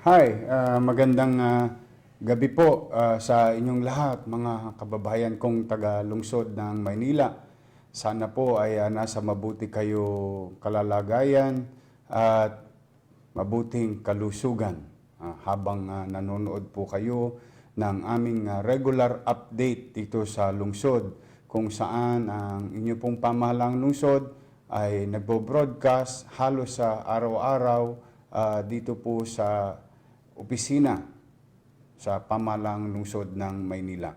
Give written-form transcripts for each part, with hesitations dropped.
Hi, magandang gabi po sa inyong lahat, mga kababayan kong taga-lungsod ng Maynila. Sana po ay nasa mabuti kayo kalalagayan at mabuting kalusugan habang nanonood po kayo ng aming regular update dito sa lungsod kung saan ang inyo pong pamahalang lungsod ay nagbo-broadcast halos sa araw-araw dito po sa opisina sa pamahalang lungsod ng Maynila.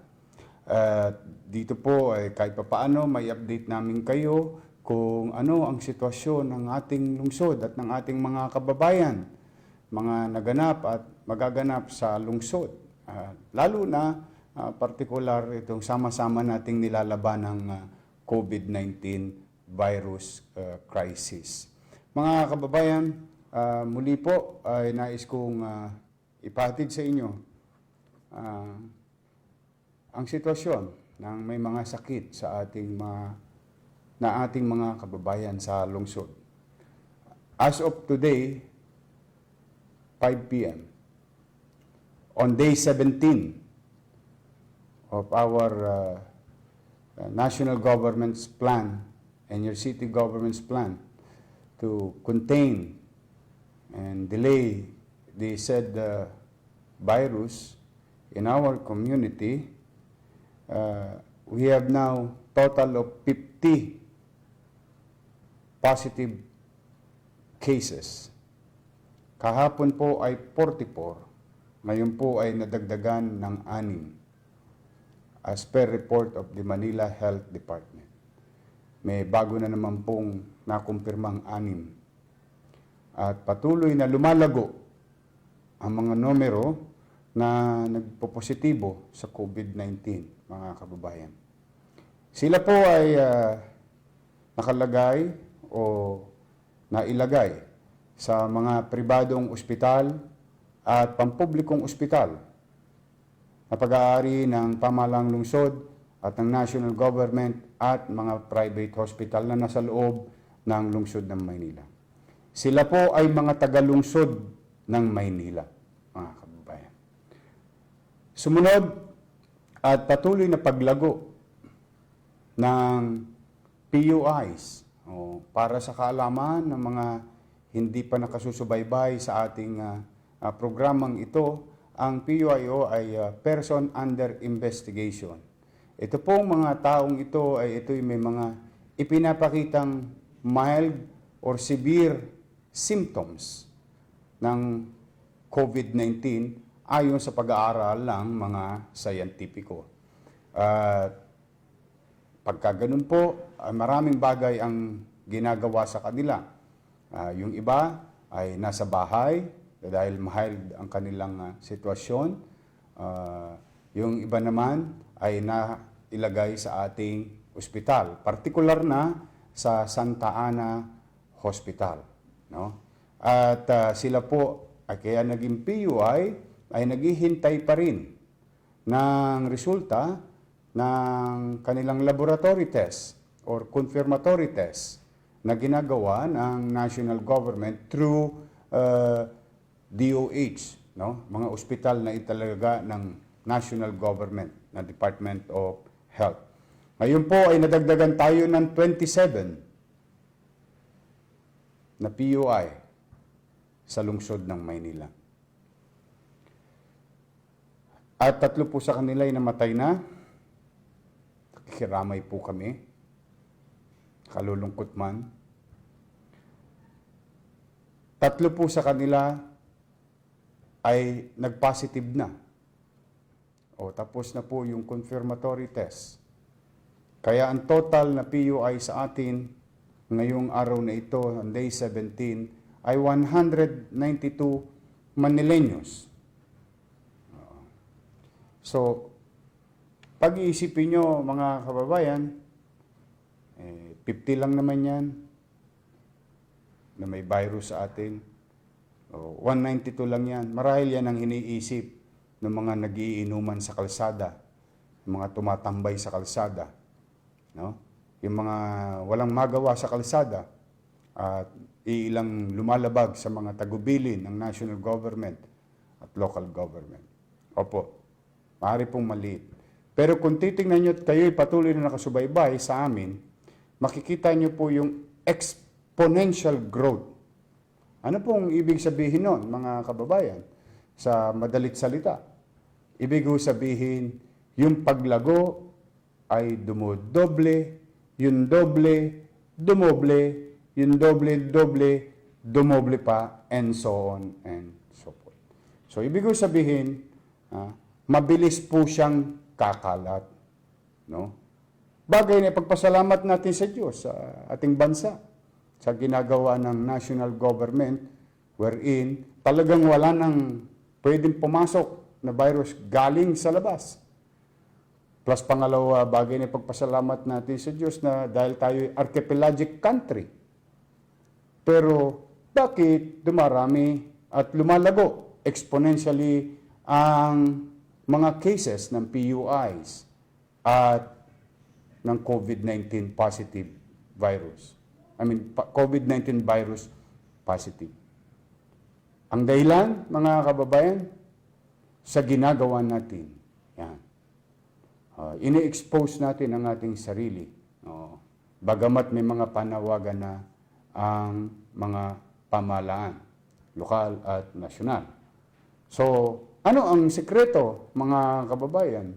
Dito po ay kahit papaano may update namin kayo kung ano ang sitwasyon ng ating lungsod at ng ating mga kababayan, mga naganap at magaganap sa lungsod. Lalo na partikular itong sama-sama nating nilalaban ng COVID-19 virus crisis. Mga kababayan, muli po ay nais kong ipahatid sa inyo ang sitwasyon ng may mga sakit sa ating mga kababayan sa lungsod. As of today, 5 p.m., on day 17 of our national government's plan and your city government's plan to contain and delay the said virus in our community, we have now total of 50 positive cases. Kahapon po ay 44, ngayon po ay nadagdagan ng 6 as per report of the Manila Health Department. May bago na naman pong nakumpirmang 6. At patuloy na lumalago ang mga numero na nagpopositibo sa COVID-19, mga kababayan. Sila po ay nakalagay o nailagay sa mga pribadong ospital at pampublikong ospital na pag-aari ng pamahalang lungsod at ng national government at mga private hospital na nasa loob ng lungsod ng Maynila. Sila po ay mga taga-lungsod ng Maynila, mga kababayan. Sumunod at patuloy na paglago ng PUIs para sa kaalaman ng mga hindi pa nakasusubaybay sa ating programang ito. Ang PUIO ay Person Under Investigation. Ito pong mga taong ito ay may mga ipinapakitang mild or severe symptoms ng COVID-19 ayon sa pag-aaral ng mga sayantipiko. Pagka ganun po, maraming bagay ang ginagawa sa kanila. Yung iba ay nasa bahay dahil mild ang kanilang sitwasyon. Yung iba naman ay nailagay sa ating ospital, partikular na sa Santa Ana Hospital. No? At sila po ay kaya naging PUI ay naghihintay pa rin ng resulta ng kanilang laboratory test or confirmatory test na ginagawa ng national government through DOH, no? Mga ospital na italaga ng national government na Department of Health. Ngayon po ay nadagdagan tayo ng 27 na PUI sa lungsod ng Maynila. At 3 po sa kanila ay namatay na. Nakikiramay po kami. Kalulungkot man. 3 po sa kanila ay nag-positive na. Tapos na po yung confirmatory test. Kaya ang total na PUI sa atin ngayong araw na ito, on day 17, ay 192 Manileños. So, pag-iisipin nyo mga kababayan, 50 lang naman yan na may virus sa atin. 192 lang yan. Marahil yan ang iniisip ng mga nagiinuman sa kalsada, mga tumatambay sa kalsada. No? Yung mga walang magawa sa kalsada at ilang lumalabag sa mga tagubilin ng national government at local government. Opo, maaari pong maliit. Pero kung titingnan nyo at kayo'y patuloy na nakasubaybay sa amin, makikita nyo po yung exponential growth. Ano pong ibig sabihin nun, mga kababayan? Sa madalit salita, ibig sabihin, yung paglago ay dumodoble, yung doble, dumoble, yung doble, dumoble pa, and so on and so forth. So, ibig sabihin, mabilis po siyang kakalat. No? Bagay na ipagpasalamat natin sa Diyos, sa ating bansa, sa ginagawa ng national government, wherein talagang wala nang pwedeng pumasok na virus galing sa labas. Plus pangalawa, bagay na ipagpasalamat natin sa Diyos na dahil tayo archipelagic country. Pero bakit dumarami at lumalago exponentially ang mga cases ng PUIs at ng COVID-19 positive virus? COVID-19 virus positive. Ang dahilan, mga kababayan, sa ginagawa natin. Yan. Ini-expose natin ang ating sarili. Bagamat may mga panawagan na ang mga pamahalaan, lokal at nasyonal. So, ano ang sekreto, mga kababayan?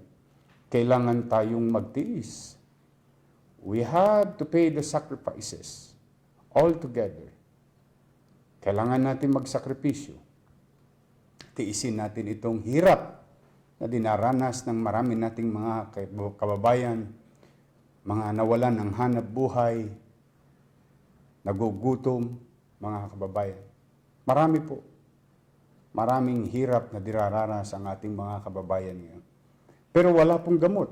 Kailangan tayong magtiis. We have to pay the sacrifices all together. Kailangan natin magsakripisyo. Tiisin natin itong hirap na dinaranas ng marami nating mga kababayan, mga nawalan ng hanap buhay, nagugutom, mga kababayan. Marami po. Maraming hirap na dinaranas ang ating mga kababayan ngayon. Pero wala pong gamot.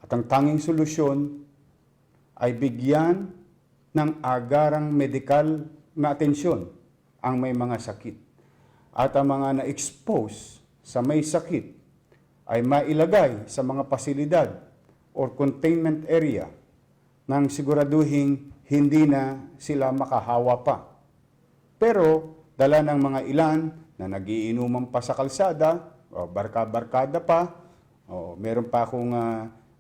At ang tanging solusyon ay bigyan ng agarang medikal na atensyon ang may mga sakit. At ang mga na-expose sa may sakit ay mailagay sa mga pasilidad or containment area nang siguraduhin hindi na sila makahawa pa. Pero dala ng mga ilan na nagiinuman pa sa kalsada, o barka-barkada pa, o meron pa akong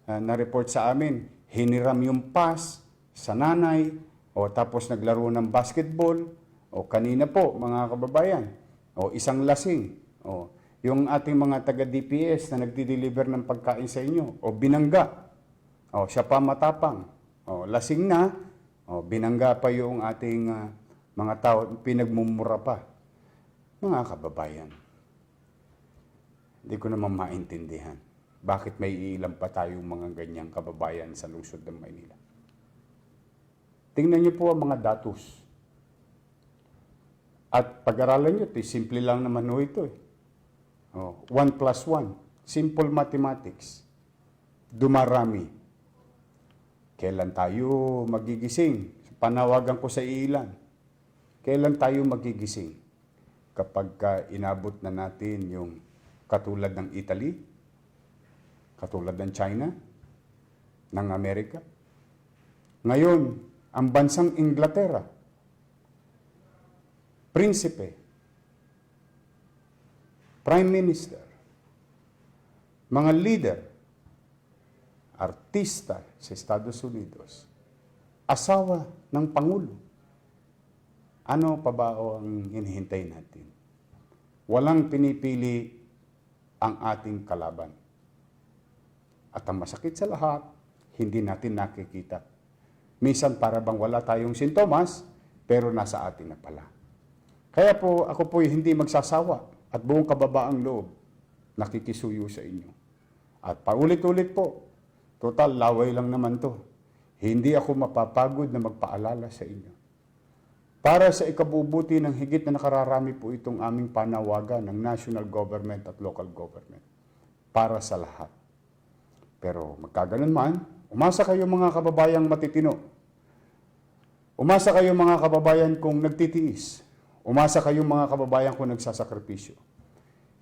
na-report sa amin, hiniram yung pass sa nanay, o tapos naglaro ng basketball, o kanina po mga kababayan, o isang lasing, o yung ating mga taga-DPS na nagdi-deliver ng pagkain sa inyo, o binangga, o siya pa matapang, o lasing na, o binangga pa yung ating mga tao, pinagmumura pa. Mga kababayan, hindi ko naman maintindihan bakit may ilan pa tayong mga ganyang kababayan sa lungsod ng Maynila. Tingnan niyo po ang mga datos. At pag-aralan niyo, simple lang naman ito. 1 plus 1, simple mathematics. Dumarami. Kailan tayo magigising? Panawagan ko sa ilan. Kailan tayo magigising? Kapag inabot na natin yung katulad ng Italy, katulad ng China, ng Amerika. Ngayon, ang bansang Inglaterra, prinsipe, prime minister, mga leader, artista sa Estados Unidos, asawa ng Pangulo. Ano pa ba ang hinihintay natin? Walang pinipili ang ating kalaban. At ang masakit sa lahat, hindi natin nakikita. Minsan para bang wala tayong sintomas, pero nasa atin na pala. Kaya po, ako po hindi magsasawa at buong kababaang loob, nakikisuyo sa inyo. At paulit-ulit po, total laway lang naman to. Hindi ako mapapagod na magpaalala sa inyo. Para sa ikabubuti ng higit na nakararami po itong aming panawagan ng national government at local government. Para sa lahat. Pero magkaganon man, umasa kayo mga kababayang matitino. Umasa kayo mga kababayan kung nagtitiis. Umasa kayo mga kababayan kung nagsasakripisyo.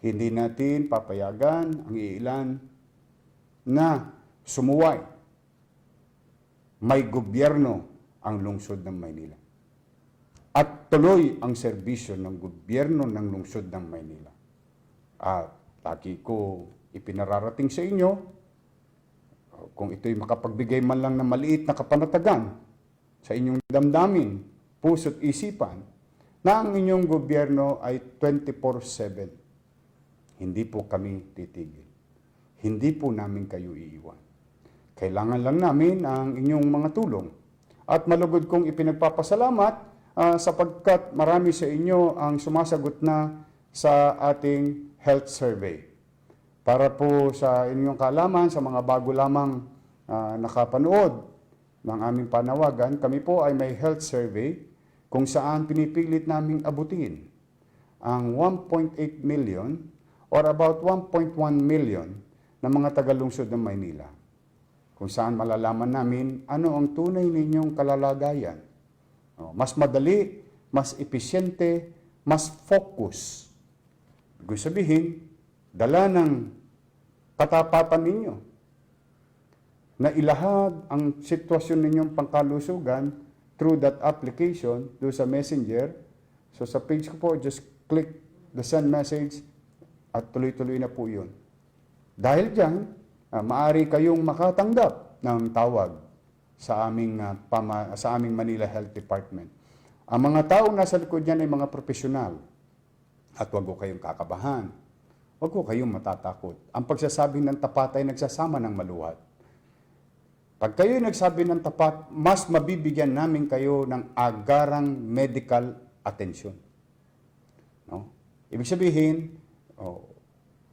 Hindi natin papayagan ang iilan na sumuway. May gobyerno ang lungsod ng Maynila. At tuloy ang serbisyo ng gobyerno ng lungsod ng Maynila. At lagi ko ipinararating sa inyo, kung ito'y makapagbigay man lang ng maliit na kapanatagan sa inyong damdamin, puso't isipan, na ang inyong gobyerno ay 24/7. Hindi po kami titigil. Hindi po namin kayo iiwan. Kailangan lang namin ang inyong mga tulong. At malugod kong ipinagpapasalamat sapagkat marami sa inyo ang sumasagot na sa ating health survey. Para po sa inyong kaalaman, sa mga bago lamang nakapanood ng aming panawagan, kami po ay may health survey kung saan pinipilit naming abutin ang 1.8 million or about 1.1 million ng mga tagalungsod ng Maynila. Kung saan malalaman namin ano ang tunay ninyong kalalagayan. Mas madali, mas episyente, mas focus. Ibig sabihin, dala ng katapatan ninyo na ilahad ang sitwasyon ninyong pangkalusugan through that application, do sa messenger. So sa page ko po, just click the send message at tuloy-tuloy na po yun. Dahil dyan, maaari kayong makatanggap ng tawag sa aming Manila Health Department. Ang mga tao nasa likod niyan ay mga profesional. At huwag ko kayong kakabahan. Huwag ko kayong matatakot. Ang pagsasabi ng tapat ay nagsasama ng maluhat. Pag kayo nagsabi ng tapat, mas mabibigyan namin kayo ng agarang medical attention. No? Ibig sabihin,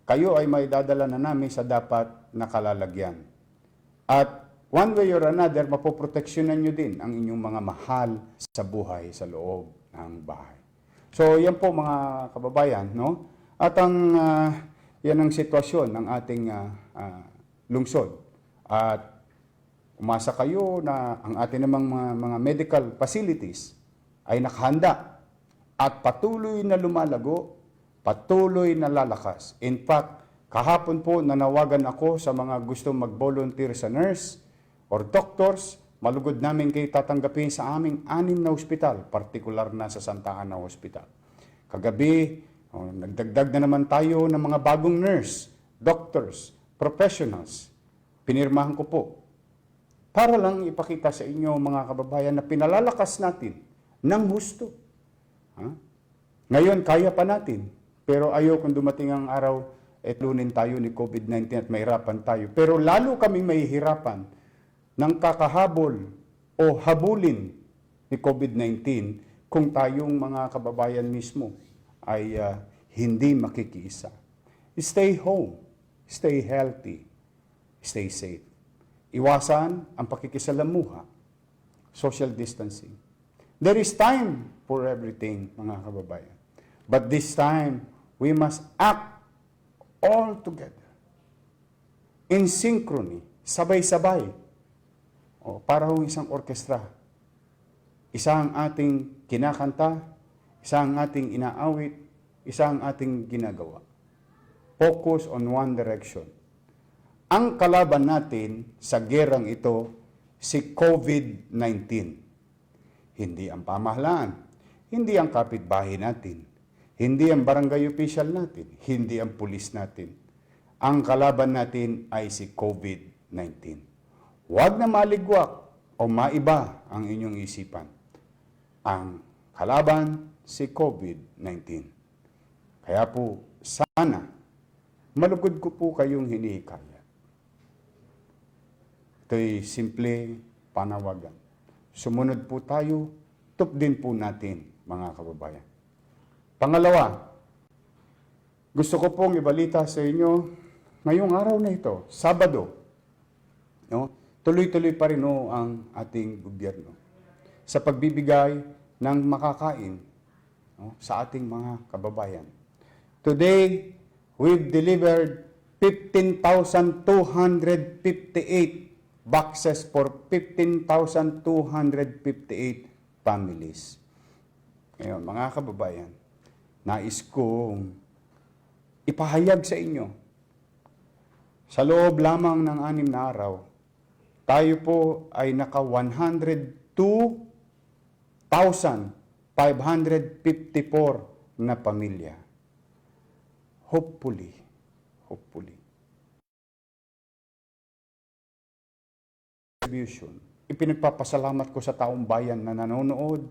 kayo ay may dadala na namin sa dapat na kalalagyan. At one way or another, mapoproteksyonan nyo din ang inyong mga mahal sa buhay sa loob ng bahay. So, yan po mga kababayan, no? At yan ang sitwasyon ng ating lungsod. At umasa kayo na ang ating namang mga medical facilities ay nakahanda at patuloy na lumalago, patuloy na lalakas. In fact, kahapon po nanawagan ako sa mga gustong mag-volunteer sa nurse or doctors, malugod namin kayo tatanggapin sa aming 6 na ospital, partikular na sa Santa Ana Hospital. Kagabi, nagdagdag na naman tayo ng mga bagong nurse, doctors, professionals. Pinirmahan ko po. Para lang ipakita sa inyo mga kababayan na pinalalakas natin ng husto. Ngayon, kaya pa natin. Pero ayaw kung dumating ang araw, lunin tayo ni COVID-19 at mahirapan tayo. Pero lalo kami mahihirapan ng kakahabol o habulin ni COVID-19 kung tayong mga kababayan mismo ay hindi makikiisa. Stay home, stay healthy, stay safe. Iwasan ang pakikisalamuha, social distancing. There is time for everything, mga kababayan. But this time, we must act all together. In synchrony, sabay-sabay. Para hong isang orkestra. Isa ang ating kinakanta, isa ang ating inaawit, isa ang ating ginagawa. Focus on one direction. Ang kalaban natin sa gerang ito, si COVID-19. Hindi ang pamahalaan, hindi ang kapitbahay natin, hindi ang barangay official natin, hindi ang pulis natin. Ang kalaban natin ay si COVID-19. Huwag na maligwak o maiba ang inyong isipan. Ang kalaban si COVID-19. Kaya po, sana, malugod ko po kayong hinihikaya. Ito'y simple panawagan. Sumunod po tayo, tupdin po natin, mga kababayan. Pangalawa, gusto ko pong ibalita sa inyo, ngayong araw na ito, Sabado, no? Tuloy-tuloy pa rin ang ating gobyerno sa pagbibigay ng makakain sa ating mga kababayan. Today, we've delivered 15,258 boxes for 15,258 families. Ngayon, mga kababayan, nais kong ipahayag sa inyo, sa loob lamang ng 6 na araw, tayo po ay naka 102,554 na pamilya. hopefully, contribution. Ipinagpapasalamat ko sa taong bayan na nanonood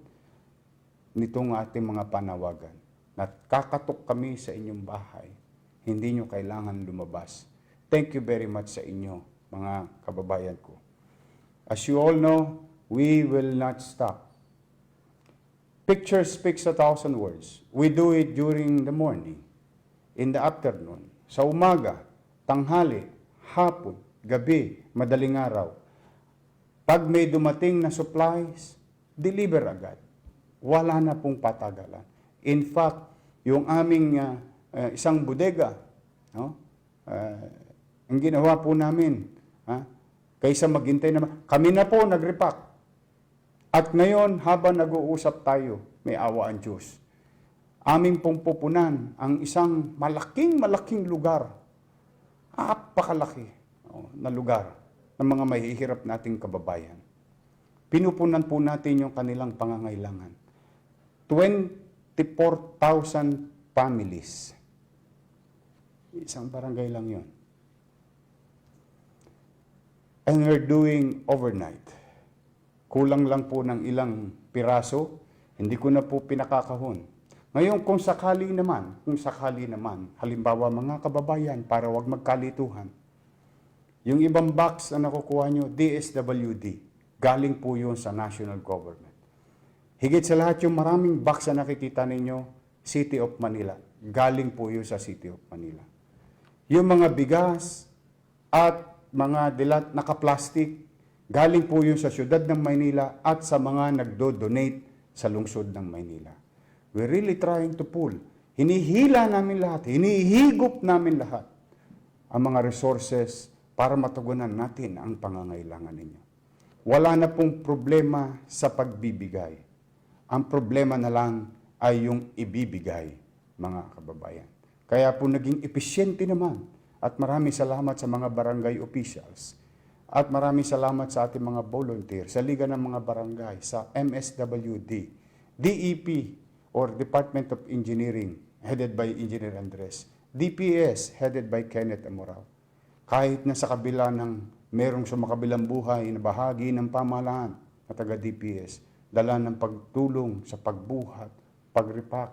nitong ating mga panawagan. Kakatok kami sa inyong bahay. Hindi nyo kailangan lumabas. Thank you very much sa inyo, mga kababayan ko. As you all know, we will not stop. Picture speaks 1,000 words. We do it during the morning, in the afternoon, sa umaga, tanghali, hapon, gabi, madaling araw. Pag may dumating na supplies, deliver agad. Wala na pong patagalan. In fact, yung aming isang bodega, no? Ang ginawa po namin, kaysa maghintay naman, kami na po nag-repack. At ngayon, habang nag-uusap tayo, may awa ang Diyos. Aming pong pupunan ang isang malaking lugar. Apakalaki na lugar ng mga mahihirap nating kababayan. Pinupunan po natin yung kanilang pangangailangan. 24,000 families. Isang barangay lang yun. And we're doing overnight. Kulang lang po ng ilang piraso, hindi ko na po pinakakahon. Ngayon, kung sakali naman, halimbawa mga kababayan, para wag magkalituhan, yung ibang box na nakukuha nyo, DSWD, galing po yun sa national government. Higit sa lahat yung maraming box na nakikita ninyo, City of Manila, galing po yun sa City of Manila. Yung mga bigas at mga dilat naka-plastic, galing po yun sa siyudad ng Maynila at sa mga nagdo-donate sa lungsod ng Maynila. We're really trying to pull. Hinihila namin lahat, hinihigop namin lahat ang mga resources para matugunan natin ang pangangailangan ninyo. Wala na pong problema sa pagbibigay. Ang problema na lang ay yung ibibigay, mga kababayan. Kaya po naging epesyente naman at maraming salamat sa mga barangay officials at maraming salamat sa ating mga volunteer, sa Liga ng mga Barangay, sa MSWD, DEP or Department of Engineering, headed by Engineer Andres, DPS, headed by Kenneth Amorao. Kahit na sa kabila ng merong sumakabilang buhay na bahagi ng pamahalaan na taga-DPS, dala ng pagtulong sa pagbuhat, pag-repack,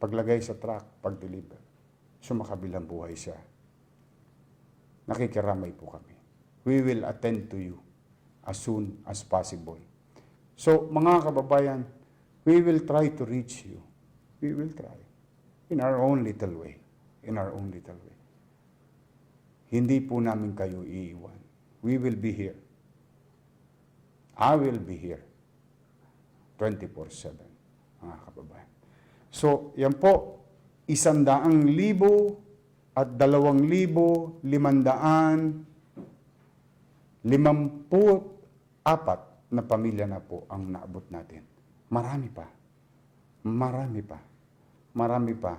paglagay sa truck, pag-deliver. Sumakabilang buhay siya. Nakikiramay po kami. We will attend to you as soon as possible. So, mga kababayan, we will try to reach you. We will try. In our own little way. In our own little way. Hindi po namin kayo iiwan. We will be here. I will be here. 24/7, mga kababayan. So, yan po, 100,000 at 2,554 na pamilya na po ang naabot natin. Marami pa. Marami pa. Marami pa.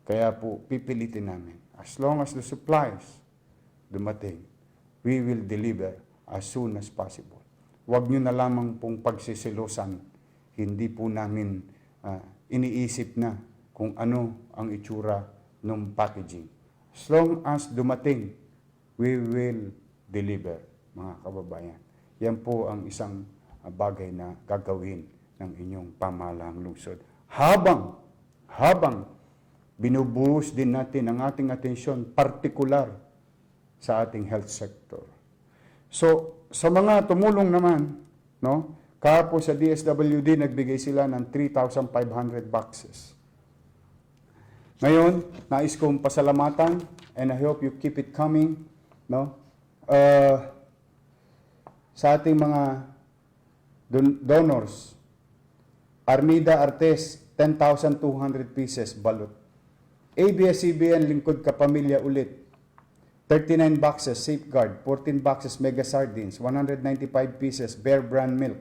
Kaya po, pipilitin namin. As long as the supplies dumating, we will deliver as soon as possible. Huwag nyo na lamang pong pagsisilosan. Hindi po namin iniisip na kung ano ang itsura ng packaging. As long as dumating, we will deliver, mga kababayan. Yan po ang isang bagay na gagawin ng inyong pamahalaang lungsod. Habang binubuhos din natin ang ating atensyon, partikular sa ating health sector. So, sa mga tumulong naman, no, kahapon sa DSWD, nagbigay sila ng 3,500 boxes. Ngayon, nais kong pasalamatan, and I hope you keep it coming, no, sa ating mga donors. Armida Artes, 10,200 pieces, balot. ABS-CBN Lingkod Kapamilya ulit, 39 boxes Safeguard, 14 boxes Mega Sardines, 195 pieces Bear Brand Milk,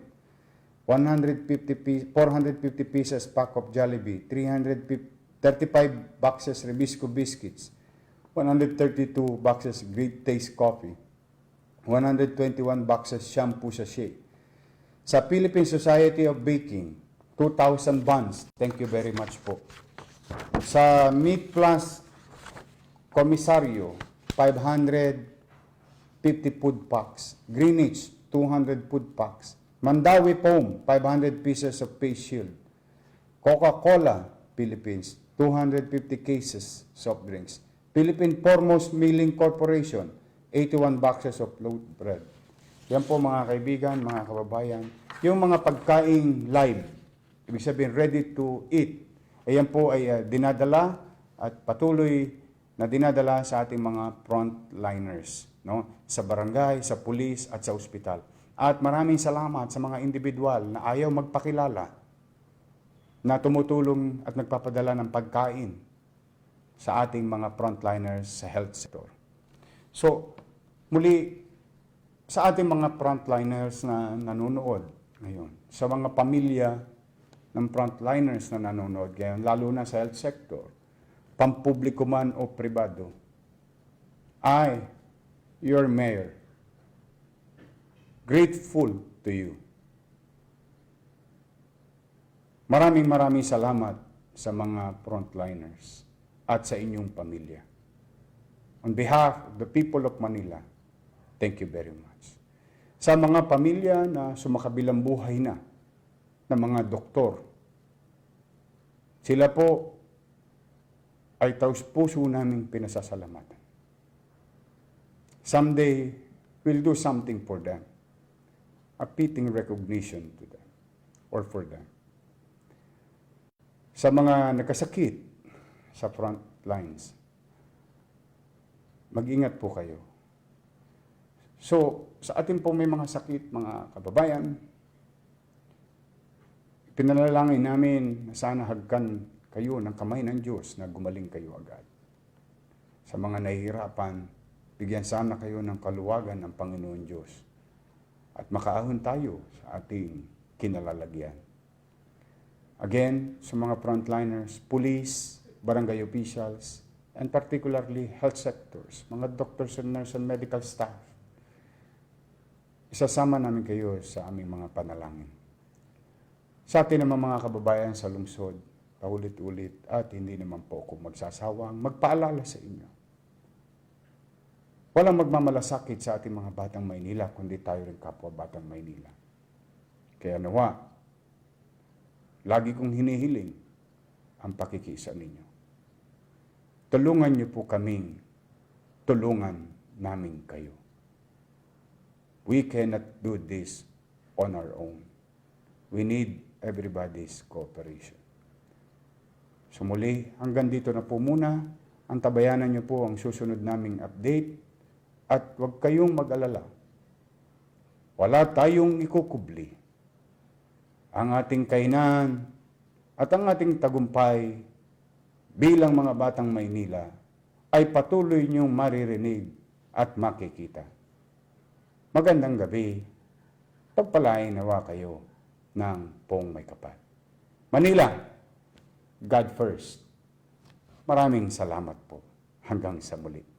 450 pieces pack of Jollibee, 35 boxes Rebisco Biscuits, 132 boxes Great Taste Coffee, 121 boxes Shampoo Sachet. Sa Philippine Society of Baking, 2,000 buns. Thank you very much po. Sa Meat Plus Komisaryo, 550 food packs. Greenwich, 200 food packs. Mandawi Foam, 500 pieces of face shield. Coca-Cola, Philippines, 250 cases soft drinks. Philippine Foremost Milling Corporation, 81 boxes of loaf bread. Yan po mga kaibigan, mga kababayan. Yung mga pagkaing live, ibig sabihin ready to eat, ayan po ay dinadala at patuloy na dinadala sa ating mga frontliners, no? Sa barangay, sa pulis at sa ospital. At maraming salamat sa mga individual na ayaw magpakilala na tumutulong at nagpapadala ng pagkain sa ating mga frontliners sa health sector. So, muli, sa ating mga frontliners na nanonood ngayon, sa mga pamilya ng frontliners na nanonood ngayon, lalo na sa health sector, pampubliko man o pribado, I, your mayor, grateful to you. Maraming salamat sa mga frontliners at sa inyong pamilya. On behalf of the people of Manila, thank you very much. Sa mga pamilya na sumakabilang buhay na mga doktor, sila po ay taus-puso naming pinasasalamatan. Someday, we'll do something for them. A fitting recognition to them or for them. Sa mga nakasakit sa front lines, mag-ingat po kayo. So, sa atin po may mga sakit, mga kababayan, pinanalangin namin na sana hagkan kayo ng kamay ng Diyos na gumaling kayo agad. Sa mga nahihirapan, bigyan sana kayo ng kaluwagan ng Panginoon Diyos at makaahon tayo sa ating kinalalagyan. Again, sa mga frontliners, police, barangay officials, and particularly health sectors, mga doctors and nurse and medical staff, isasama namin kayo sa aming mga panalangin. Sa atin naman mga kababayan sa lungsod, paulit-ulit at hindi naman po ako magsasawang magpaalala sa inyo. Walang magmamalasakit sa ating mga batang Maynila, kundi tayo rin kapwa batang Maynila. Kaya nawa, lagi kong hinihiling ang pakikiisa ninyo. Tulungan niyo po kaming tulungan namin kayo. We cannot do this on our own. We need everybody's cooperation. So muli, hanggang dito na po muna. Antabayanan niyo po ang susunod naming update at huwag kayong mag-alala. Wala tayong ikukubli. Ang ating kainan at ang ating tagumpay bilang mga batang Maynila ay patuloy niyong maririnig at makikita. Magandang gabi. Pagpalain nawa kayo ng Pong May Kapal. Manila, God first. Maraming salamat po. Hanggang sa muli.